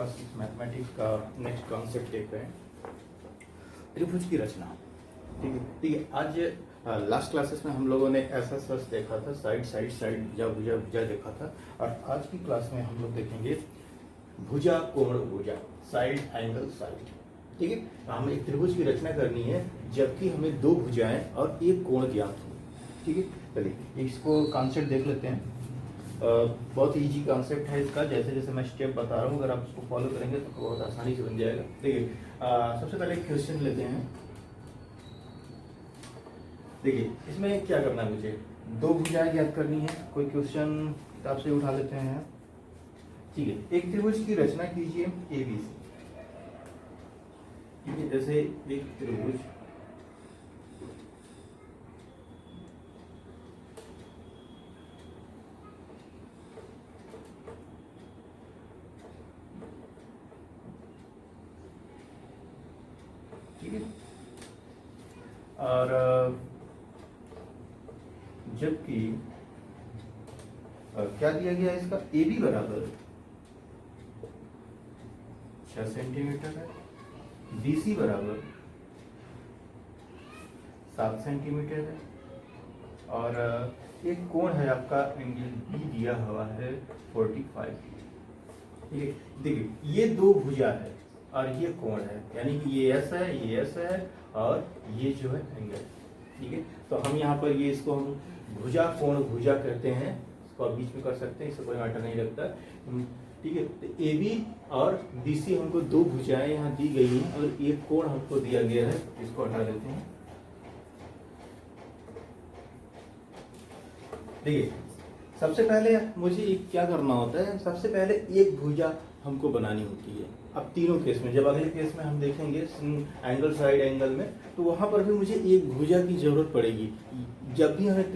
Class mathematics का next concept देख रहे हैं, त्रिभुज की रचना। ठीक है। आज लास्ट क्लासेस में हम लोगों ने ऐसा सर्च देखा था, साइड साइड साइड, भुजा भुजा भुजा देखा था, और आज की क्लास में हम लोग देखेंगे भुजा कोण भुजा, साइड एंगल साइड। ठीक है, हमें एक त्रिभुज की रचना करनी है जबकि हमें दो भुजाएं और एक कोण ज्ञात हो। ठीक है, चलिए इसको कॉन्सेप्ट देख लेते हैं। बहुत इजी कॉन्सेप्ट है इसका, जैसे जैसे मैं स्टेप बता रहा हूँ अगर आप इसको फॉलो करेंगे तो बहुत आसानी से बन जाएगा। देखिए सबसे पहले एक क्वेश्चन लेते हैं। देखिए इसमें क्या करना है, मुझे दो भुजाएं ज्ञात करनी है। कोई क्वेश्चन किताब से उठा लेते हैं। ठीक है, एक त्रिभुज की रचना कीजिए ABC। ठीक है, जैसे एक त्रिभुज ठीक है, और जबकि क्या दिया गया है, इसका AB बराबर 6 सेंटीमीटर है, BC बराबर 7 सेंटीमीटर है, और एक कोण है आपका एंगल B दिया हुआ है 45। ठीक है, देखिए ये दो भुजा है और ये कोण है, यानी कि ये S है, ये S है, और ये जो है एंगल। ठीक है, तो हम यहाँ पर ये इसको हम भुजा कोण भुजा कहते हैं, इसको आप बीच में कर सकते हैं, इससे कोई मैटर नहीं लगता। ठीक है, तो AB और BC हमको दो भुजाएं यहाँ दी गई हैं और एक कोण हमको दिया गया है, इसको हटा देते हैं। देखिए सबसे पहले मुझे एक क्या करना होता है, सबसे पहले एक भुजा हमको बनानी होती है। अब तीनों केस में, जब अगले केस में हम देखेंगे एंगल साइड एंगल में, तो वहां पर भी मुझे एक भुजा की जरूरत पड़ेगी। जब भी हमें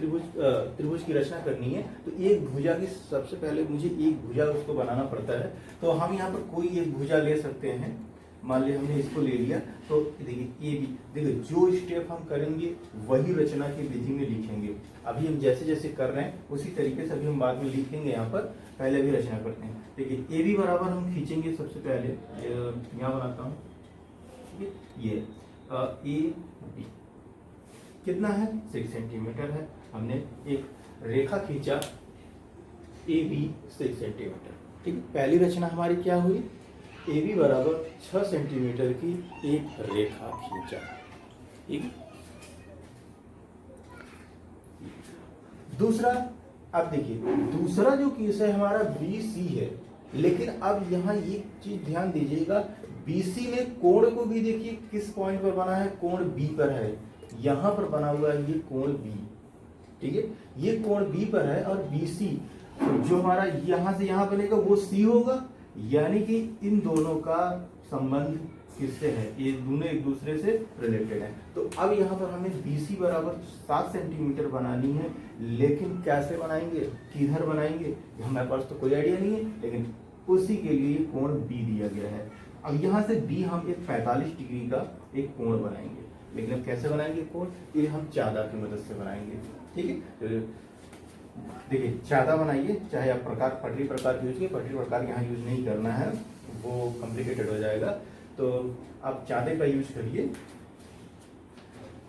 त्रिभुज की रचना करनी है तो एक भुजा की सबसे पहले मुझे एक भुजा उसको बनाना पड़ता है। तो हम यहाँ पर कोई एक भुजा ले सकते हैं। मान लिया हमने इसको ले लिया, तो देखिए AB, देखिए जो स्टेप हम करेंगे वही रचना की विधि में लिखेंगे। अभी हम जैसे जैसे कर रहे हैं उसी तरीके से अभी हम बाद में लिखेंगे। यहाँ पर पहले भी रचना करते हैं। देखिए AB बराबर हम खींचेंगे, सबसे पहले यहाँ बनाता हूँ। ये AB कितना है, 6 सेंटीमीटर है। हमने एक रेखा खींचा AB 6 सेंटीमीटर। ठीक है, पहली रचना हमारी क्या हुई, AB बराबर 6 सेंटीमीटर की एक रेखा खींचा। ठीक, दूसरा, अब देखिए दूसरा जो केस है हमारा BC है, लेकिन अब यहाँ एक चीज ध्यान दीजिएगा, BC में कोण को भी देखिए किस पॉइंट पर बना है, कोण B पर है, यहाँ पर बना हुआ है ये कोण B। ठीक है, ये कोण B पर है, और BC जो हमारा यहाँ से यहाँ बनेगा वो C होगा, यानी कि इन दोनों का संबंध किससे है, ये दोनों एक दूसरे से रिलेटेड है। तो अब यहाँ पर हमें BC बराबर 7 सेंटीमीटर बनानी है, लेकिन कैसे बनाएंगे, किधर बनाएंगे, हमारे पास तो कोई आइडिया नहीं है, लेकिन उसी के लिए कोण B दिया गया है। अब यहाँ से B हम एक 45 डिग्री का एक कोण बनाएंगे, लेकिन अब कैसे बनाएंगे कोण, ये हम चादा की मदद से बनाएंगे। ठीक है, देखिए चादा बनाइए, चाहे आप पटरी प्रकार यूज कीजिए, पटरी प्रकार यहाँ यूज नहीं करना है, वो कॉम्प्लिकेटेड हो जाएगा, तो आप चादे का यूज करिए,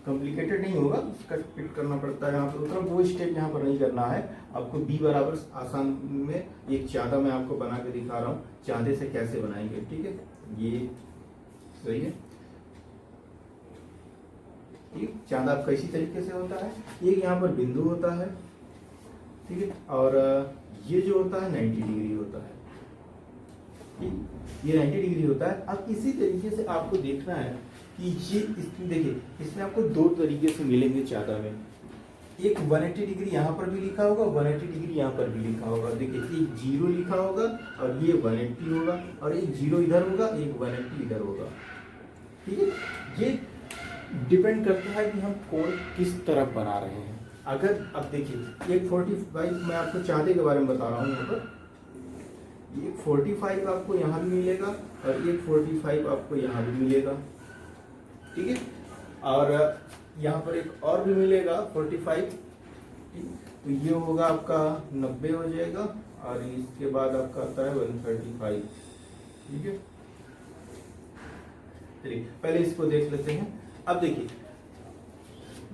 कॉम्प्लिकेटेड नहीं होगा, उसका फिट करना पड़ता है यहाँ पर, उतना वो स्टेप यहाँ पर नहीं करना है आपको। B बराबर आसान में एक चादा मैं आपको बना के दिखा रहा हूँ, चादे से कैसे बनाएंगे। ठीक है, ये सही है। ठीक, चांदा आपका इसी तरीके से होता है, एक यहाँ पर बिंदु होता है। ठीक है, और ये जो होता है 90 डिग्री होता है। ठीक, ये 90 डिग्री होता है। अब इसी तरीके से आपको देखना है कि ये देखिए इसमें आपको दो तरीके से मिलेंगे चादा में, एक 180 डिग्री यहाँ पर भी लिखा होगा, 180 डिग्री यहाँ पर भी लिखा होगा। देखिए एक 0 लिखा होगा और ये 180 होगा, और एक 0 इधर होगा, एक 180 इधर होगा। ठीक है, ये डिपेंड करता है कि हम कोण किस तरफ बना रहे हैं। अगर अब देखिए एक 45 मैं आपको चादे के बारे में बता रहा हूँ, यहाँ पर एक 45 आपको यहाँ भी मिलेगा और एक 45 आपको यहाँ भी मिलेगा। ठीक है, और यहाँ पर एक और भी मिलेगा 45। तो ये होगा आपका 90 हो जाएगा, और इसके बाद आपका आता है 135। ठीक है, चलिए पहले इसको देख लेते हैं। अब देखिए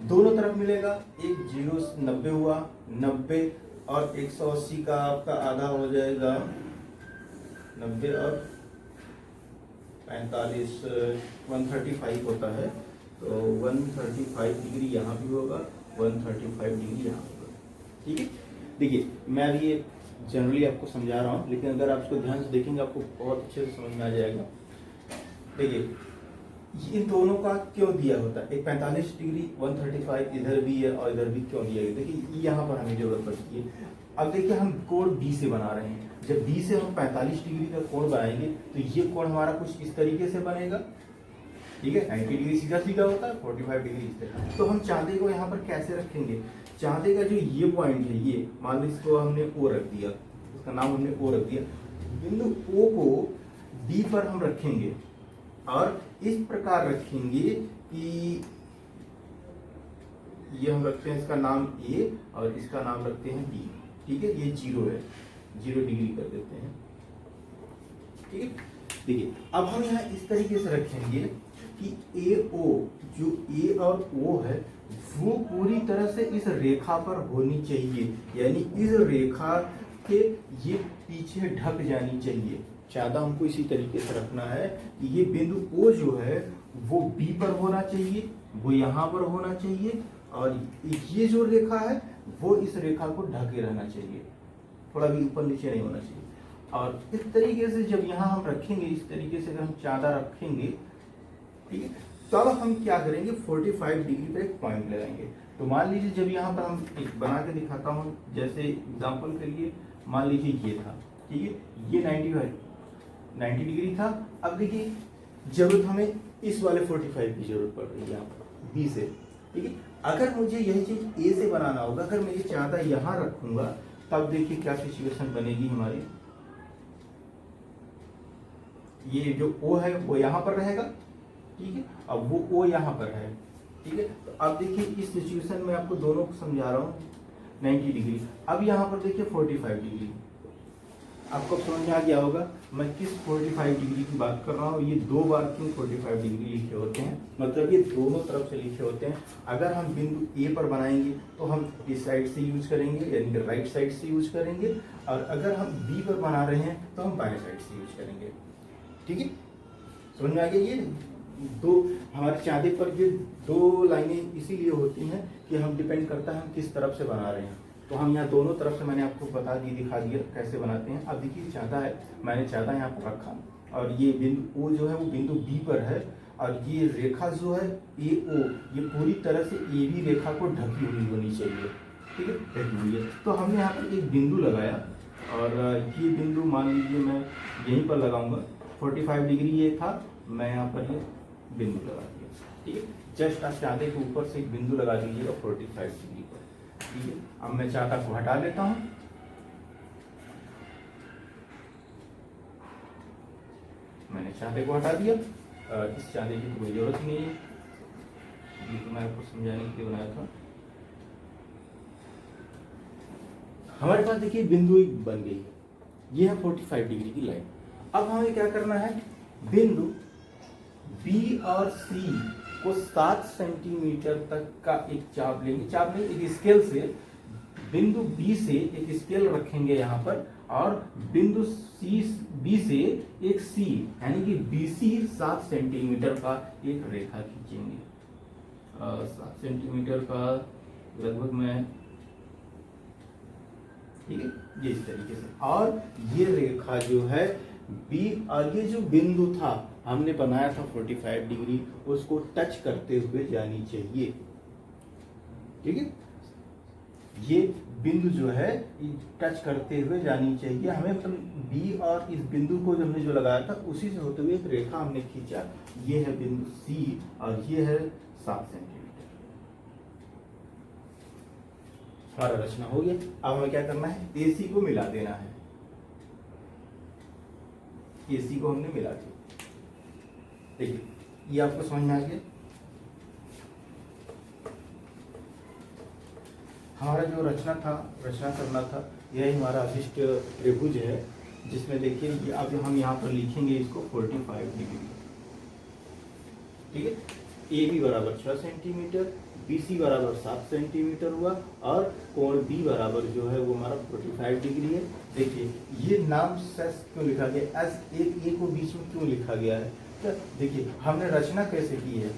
दोनों तरफ मिलेगा, एक 0 90 हुआ, 90 और 180 का आपका आधा हो जाएगा 90 और 45 135 होता है, तो 135 डिग्री यहाँ भी होगा, 135 डिग्री यहाँ होगा। ठीक है, देखिए मैं अभी ये जनरली आपको समझा रहा हूँ, लेकिन अगर आप इसको ध्यान से देखेंगे आपको बहुत अच्छे से समझ में आ जाएगा। देखिए इन दोनों का क्यों दिया होता है, एक 45 डिग्री 135 इधर भी है और इधर भी क्यों दिया है, देखिए यहाँ पर हमें जरूरत पड़ती है। अब देखिए हम कोण बी से बना रहे हैं, जब बी से हम 45 डिग्री का कोण बनाएंगे तो ये कोण हमारा कुछ इस तरीके से बनेगा। ठीक है, 90 डिग्री सीधा सीधा होता है, 45 डिग्री इस तरह। तो हम चांदे को यहाँ पर कैसे रखेंगे, चांदे का जो ये पॉइंट है, ये मान लो इसको हमने ओ रख दिया, इसका नाम हमने ओ रख दिया, बिंदु ओ को डी पर हम रखेंगे और इस प्रकार रखेंगे कि ये हम रखते हैं इसका नाम ए और इसका नाम रखते हैं बी। ठीक है, ये 0 है, 0 डिग्री कर देते हैं। ठीक है, देखिए अब हम यहाँ इस तरीके से रखेंगे कि ए ओ, जो ए और ओ है वो पूरी तरह से इस रेखा पर होनी चाहिए, यानी इस रेखा के ये पीछे ढक जानी चाहिए। ज्यादा हमको इसी तरीके से रखना है कि ये बिंदु ओ जो है वो बी पर होना चाहिए, वो यहाँ पर होना चाहिए, और ये जो रेखा है वो इस रेखा को ढके रहना चाहिए, थोड़ा भी ऊपर नीचे नहीं होना चाहिए। और इस तरीके से जब यहाँ हम रखेंगे, इस तरीके से अगर हम चांदा रखेंगे, ठीक है, तो अब हम क्या करेंगे 45 डिग्री पर एक पॉइंट लगाएंगे। तो मान लीजिए जब यहाँ पर हम एक बना के दिखाता हूँ, जैसे एग्जांपल के लिए मान लीजिए ये था, ठीक है, ये 90 डिग्री था। अब देखिए जरूरत हमें इस वाले 45 की जरूरत पड़ रही है यहाँ पर बी से। ठीक है, अगर मुझे यही चीज ए से बनाना होगा, अगर मैं ये चांदा यहाँ रखूंगा, तब देखिए क्या सिचुएशन बनेगी हमारी। ये जो ओ है वो यहाँ पर रहेगा, ठीक है, अब वो ओ यहाँ पर है। ठीक है, तो अब देखिए इस सिचुएशन में आपको दोनों को समझा रहा हूँ, 90 डिग्री। अब यहाँ पर देखिए 45 डिग्री, आपको समझ में आ गया होगा मैं किस 45 डिग्री की बात कर रहा हूँ। ये दो बार क्यों 45 डिग्री लिखे होते हैं, मतलब ये दोनों तरफ से लिखे होते हैं। अगर हम बिंदु ए पर बनाएंगे तो हम इस साइड से यूज करेंगे, यानी कि राइट साइड से यूज करेंगे, और अगर हम बी पर बना रहे हैं तो हम बाएं साइड से यूज करेंगे। ठीक है, समझ में आ गया। ये दो हमारे चांदे पर ये दो लाइनें इसीलिए होती हैं कि हम डिपेंड करता है हम किस तरफ से बना रहे हैं। तो हम यहाँ दोनों तरफ से मैंने आपको बता दी, दिखा दिया कैसे बनाते हैं। अब देखिए चांदा है, मैंने चांदा यहाँ पर रखा और ये बिंदु ओ जो है वो बिंदु बी पर है, और ये रेखा जो है ए ओ, ये पूरी तरह से ए बी रेखा को ढकी हुई होनी चाहिए। ठीक है, ढकी हुई है। तो हमने यहाँ पर एक बिंदु लगाया, और ये बिंदु मान लीजिए मैं यहीं पर लगाऊंगा, 45 डिग्री ये था, मैं यहाँ पर ये बिंदु लगा दिया। ठीक है, जस्ट आप चांदे के ऊपर से एक बिंदु लगा दीजिएगा 45 डिग्री पर। ठीक है, अब मैं चांदा को हटा लेता हूं, मैंने चांदे को हटा दिया। इस चांदे की कोई जरूरत नहीं है, ये तो मैं आपको समझाने के लिए बनाया था। हमारे पास देखिए बिंदु एक बन गई है, ये है 45 डिग्री की लाइन। अब हमें क्या करना है, बिंदु बी और सी को 7 सेंटीमीटर तक का एक चाप लेंगे, चाप नहीं एक स्केल से, बिंदु बी से एक स्केल रखेंगे यहाँ पर, और बिंदु सी बी से एक सी यानी कि बीसी 7 सेंटीमीटर का एक रेखा खींचेंगे। 7 सेंटीमीटर का लगभग मैं, ठीक है, ये इस तरीके से, और ये रेखा जो है बी, और ये जो बिंदु था हमने बनाया था 45 डिग्री, उसको टच करते हुए जानी चाहिए। ठीक है, ये बिंदु जो है टच करते हुए जानी चाहिए हमें, मतलब बी और इस बिंदु को हमने जो लगाया था उसी से होते हुए एक रेखा हमने खींचा। ये है बिंदु सी और ये है 7 सेंटीमीटर। हमारा रचना हो गया। अब हमें क्या करना है, एसी को मिला देना है। एसी को हमने मिला दिया। देखिए ये आपको समझ में आ गया। हमारा जो रचना करना था, यही हमारा अभिष्ट त्रिभुज है, जिसमें देखिए ये अब हम यहाँ पर लिखेंगे इसको 45 डिग्री, ठीक है। ए बी बराबर 6 सेंटीमीटर, बी सी बराबर 7 सेंटीमीटर हुआ, और कोण बी बराबर जो है वो हमारा 45 डिग्री है। देखिए ये नाम सेस क्यों लिखा गया, एस ए को बीच में क्यों लिखा गया है, तो देखिए हमने रचना कैसे की है।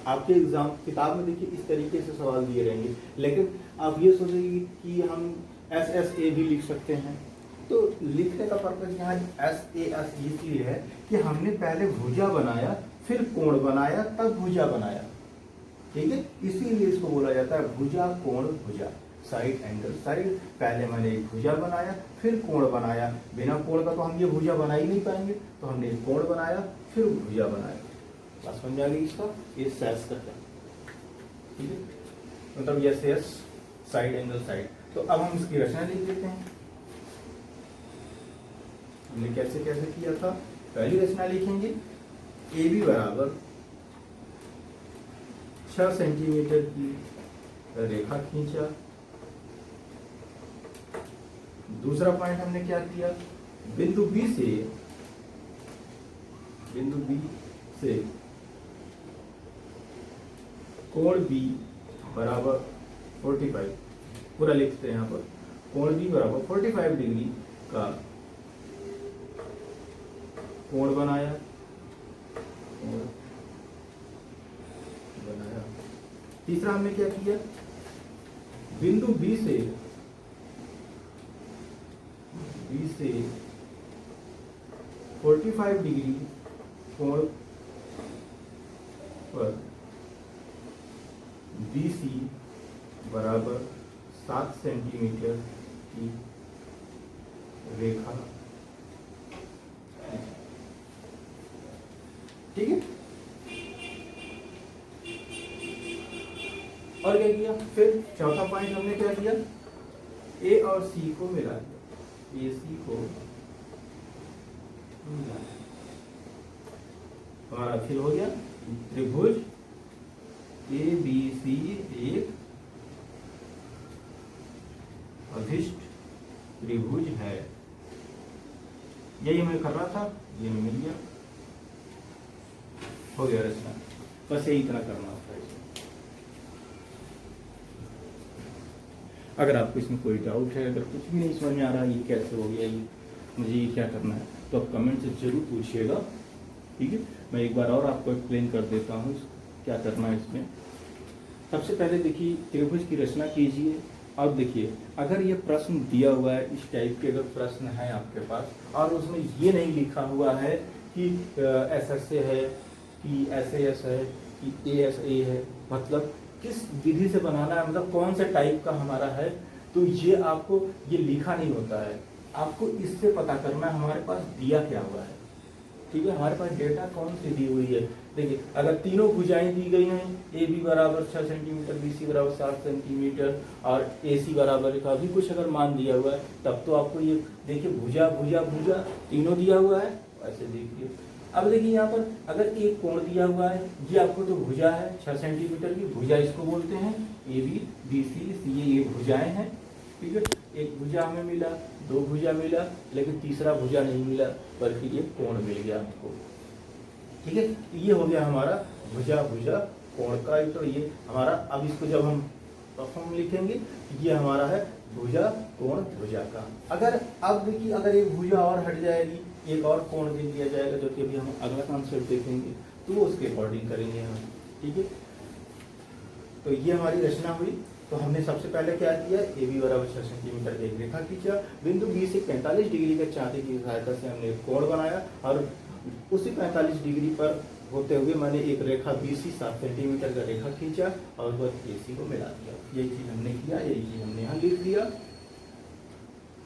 आपके एग्जाम किताब में देखिए इस तरीके से सवाल दिए रहेंगे, लेकिन आप ये सोचेंगे कि हम एस एस ए भी लिख सकते हैं। तो लिखने का पर्पज यहाँ एस ए एस इसलिए है कि हमने पहले भुजा बनाया, फिर कोण बनाया, तब भुजा बनाया, ठीक है। इसीलिए इसको बोला जाता है भुजा कोण भुजा, साइड एंगल साइड। पहले मैंने एक भुजा बनाया, फिर कोण बनाया। बिना कोण का तो हम ये भुजा बना ही नहीं पाएंगे, तो हमने एक कोण बनाया, फिर भुजा बनाया। बस समझ आ गई इसका, ये सेस का है, ठीक है। मतलब ये सेस साइड एंगल साइड। तो अब हम इसकी रचना लिख देते हैं। हमने कैसे कैसे किया था, पहली रचना लिखेंगे ए बी बराबर 6 सेंटीमीटर की रेखा खींचा। दूसरा पॉइंट हमने क्या किया, बिंदु बी से कोण बी बराबर 45, पूरा लिखते हैं यहाँ पर, कोण बी बराबर 45 डिग्री का कोण बनाया। तीसरा हमने क्या किया, बिंदु बी से 45 डिग्री कोण पर BC बराबर 7 सेंटीमीटर की रेखा, ठीक है। और क्या किया, फिर चौथा पॉइंट हमने क्या किया, ए और सी को मिला दिया, ए सी को मिला दिया। हमारा फिर हो गया त्रिभुज ए बी सी एक अभिष्ट त्रिभुज है। यही मैं कर रहा था, ये मिल गया, हो गया रचना। बस यही इतना करना होता है। अगर आपको इसमें कोई डाउट है, अगर कुछ भी नहीं समझ में आ रहा ये कैसे हो गया, ये मुझे ये क्या करना है, तो आप कमेंट से जरूर पूछिएगा, ठीक है। मैं एक बार और आपको एक्सप्लेन कर देता हूँ क्या करना है इसमें। सबसे पहले देखिए त्रिभुज की रचना कीजिए। अब देखिए अगर ये प्रश्न दिया हुआ है, इस टाइप के अगर प्रश्न है आपके पास, और उसमें ये नहीं लिखा हुआ है कि एस एस ए है, कि एस एस है, कि ए एस ए है, मतलब किस विधि से बनाना है, मतलब कौन से टाइप का हमारा है, तो ये आपको ये लिखा नहीं होता है। आपको इससे पता करना है हमारे पास दिया क्या हुआ है, ठीक है। हमारे पास डेटा कौन सी दी हुई है, देखिए अगर तीनों भुजाएं दी गई हैं, ए बी बराबर 6 सेंटीमीटर, बी सी बराबर 7 सेंटीमीटर, और ए सी बराबर का भी कुछ अगर मान दिया हुआ है, तब तो आपको ये देखिए भुजा भुजा भुजा तीनों दिया हुआ है। ऐसे देखिए, अब देखिए यहाँ पर अगर एक कोण दिया हुआ है, ये आपको तो भुजा है 6 सेंटीमीटर की, भुजा इसको बोलते हैं, ए बी बी सी सी, ये भुजाएं हैं, ठीक है। एक भुजा हमें मिला, दो भुजा मिला, लेकिन तीसरा भुजा नहीं मिला, बल्कि ये कोण मिल गया हमको, ठीक है। ये हो गया हमारा भुजा भुजा कोण का, तो ये हमारा, अब इसको जब हम फॉर्म लिखेंगे, ये हमारा है भुजा कोण भुजा का। अगर अब देखिए अगर एक भुजा और हट जाएगी, एक और कोण दे दिया जाएगा, जो कि अभी हम अगला कॉन्सेप्ट देखेंगे, तो वो उसके अकॉर्डिंग करेंगे हम, ठीक है। तो ये हमारी रचना हुई। तो हमने सबसे पहले क्या किया, ए बी बराबर 6 सेंटीमीटर की एक रेखा खींचा, बिंदु बी से 45 डिग्री के चांदी की सहायता से हमने एक कोण बनाया, और उसी 45 डिग्री पर होते हुए मैंने एक रेखा बी सी 7 सेंटीमीटर का रेखा खींचा, और वह ए सी को मिला दिया। यही चीज हमने किया, यही चीज हमने यहाँ लिख दिया,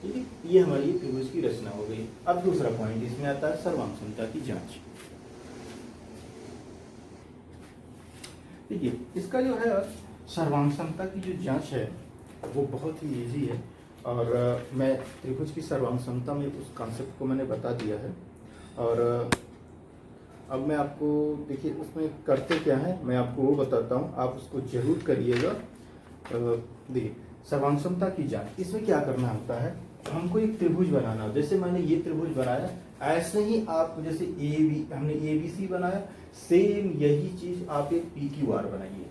ठीक है। ये हमारी त्रिभुज की रचना हो गई। अब दूसरा पॉइंट इसमें आता है सर्वांग समता की जांच। देखिए इसका जो है सर्वांग समता की जो जांच है वो बहुत ही इजी है, और मैं त्रिभुज की सर्वांग समता में उस कॉन्सेप्ट को मैंने बता दिया है। और अब मैं आपको देखिए उसमें करते क्या है मैं आपको वो बताता हूँ, आप उसको जरूर करिएगा। देखिए सर्वांग समता की जांच, इसमें क्या करना होता है, हमको एक त्रिभुज बनाना, जैसे मैंने ये त्रिभुज बनाया, ऐसे ही आप जैसे हमने ए बी सी बनाया, सेम यही चीज आप एक पी क्यू आर बनाइए।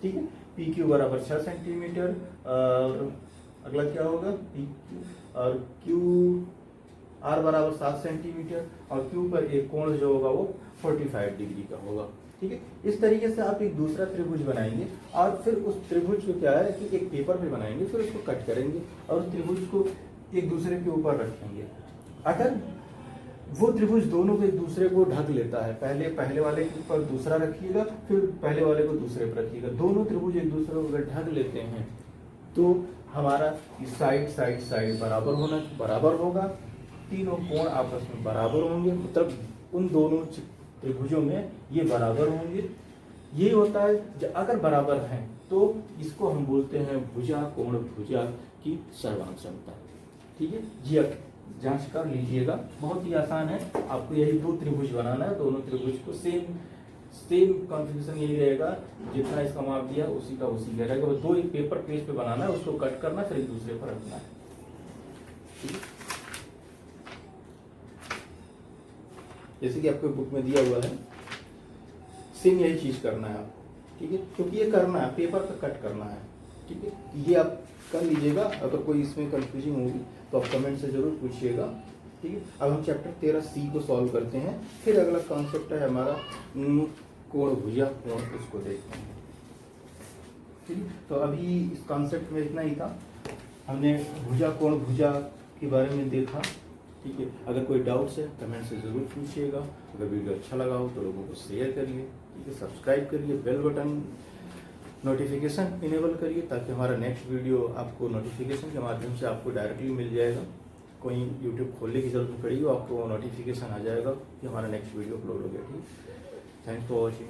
ठीक है, पी क्यू बराबर 6 सेंटीमीटर, और अगला क्या होगा पी क्यू, और क्यू आर बराबर 7 सेंटीमीटर, और क्यू पर एक कोण जो होगा वो 45 डिग्री का होगा। ठीक है, इस तरीके से आप एक दूसरा त्रिभुज बनाएंगे, और फिर उस त्रिभुज को क्या है कि एक पेपर पे बनाएंगे, फिर उसको कट करेंगे और उस त्रिभुज को एक दूसरे के ऊपर रखेंगे। अगर वो त्रिभुज दोनों को एक दूसरे को ढक लेता है, पहले वाले के ऊपर दूसरा रखिएगा, फिर पहले वाले को दूसरे पर रखिएगा, दोनों त्रिभुज एक दूसरे को अगर ढक लेते हैं तो हमारा साइड बराबर होगा, तीनों कोण आपस में बराबर होंगे, मतलब उन दोनों त्रिभुजों में ये बराबर होंगे। ये होता है अगर बराबर हैं तो इसको हम बोलते हैं भुजा कोण भुजा की सर्वांग क्षमता। ठीक है जी, अब जांच कर लीजिएगा, बहुत ही आसान है। आपको यही दो त्रिभुज बनाना है, दोनों त्रिभुज को सेम कॉन्फ़िगरेशन यही रहेगा, जितना इसका माप दिया उसी का उसी का रहेगा। दो एक पेपर पेज पे बनाना है, उसको कट करना, फिर एक दूसरे पर रखना है। ठीक है, जैसे कि आपको बुक में दिया हुआ है, सेम यही चीज करना है आपको। ठीक है, क्योंकि ये करना है, पेपर पे कट करना है। ठीक है, ये आप कर लीजिएगा। अगर कोई इसमें कंफ्यूजिंग होगी तो आप कमेंट से जरूर पूछिएगा। ठीक है, अब हम चैप्टर 13C को सॉल्व करते हैं, फिर अगला कॉन्सेप्ट है हमारा कोण भुजा कोण, उसको देखते हैं। ठीक है, तो अभी इस कॉन्सेप्ट में इतना ही था, हमने भुजा कोण भुजा के बारे में देखा। ठीक है, अगर कोई डाउट्स है कमेंट से ज़रूर पूछिएगा। अगर वीडियो अच्छा लगा हो तो लोगों को शेयर करिए। ठीक है, सब्सक्राइब करिए, बेल बटन नोटिफिकेशन इनेबल करिए, ताकि हमारा नेक्स्ट वीडियो आपको नोटिफिकेशन के माध्यम से आपको डायरेक्टली मिल जाएगा। कोई यूट्यूब खोलने की जरूरत पड़ेगी, आपको नोटिफिकेशन आ जाएगा कि हमारा नेक्स्ट वीडियो अपलोड हो गया। ठीक, थैंक्स फॉर वॉचिंग।